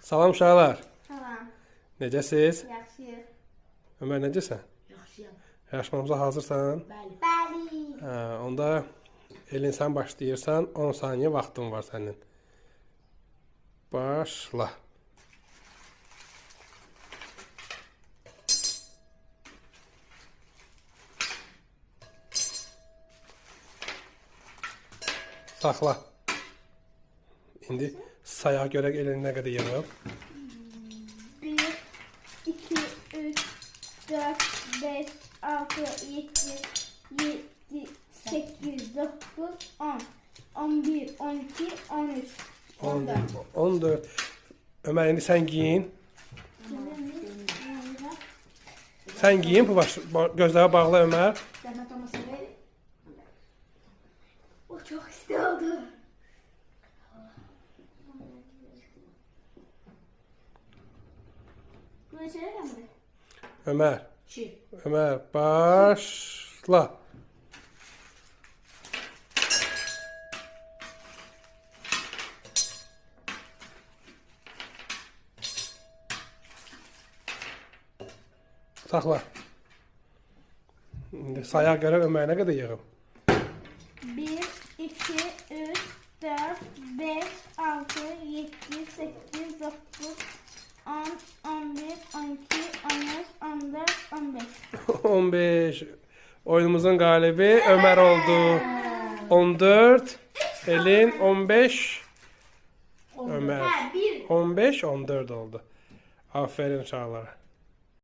Salam uşaqlar. Salam. Necəsiz? Yaxşı. Ömər necəsən? Yaxşıyam. Yarışmamıza hazırsan? Bəli. Bəli. Onda Elin sən başlayırsan. 10 saniyə vaxtın var sənin. Başla. Saxla. İndi sayaq görək Elin nə qədər yığıb. 1, 2, 3, 4, 5, 6, 7, 8, 9, 10, 11, 12, 13, 14. 14. Ömər indi sən giyin. Sən giyin, bu gözləri bağla Ömər. Zəhmət olmasa verin. O çok istiyordu. Bu ne şeyler mi? Ömər, 2. Ömər başla. Saxla. İndi sayaq görə Ömər nə qədər yığıb? 1, 2, 3, 4, 5, 6, 7, 8, 9, 10, 11, 12, 13, 14, 15. 15. Oyunumuzun qalibi Ömər oldu. 14. Elin 15. Ömər. Ha, 1. 15, 14 oldu. Aferin uşaqlara.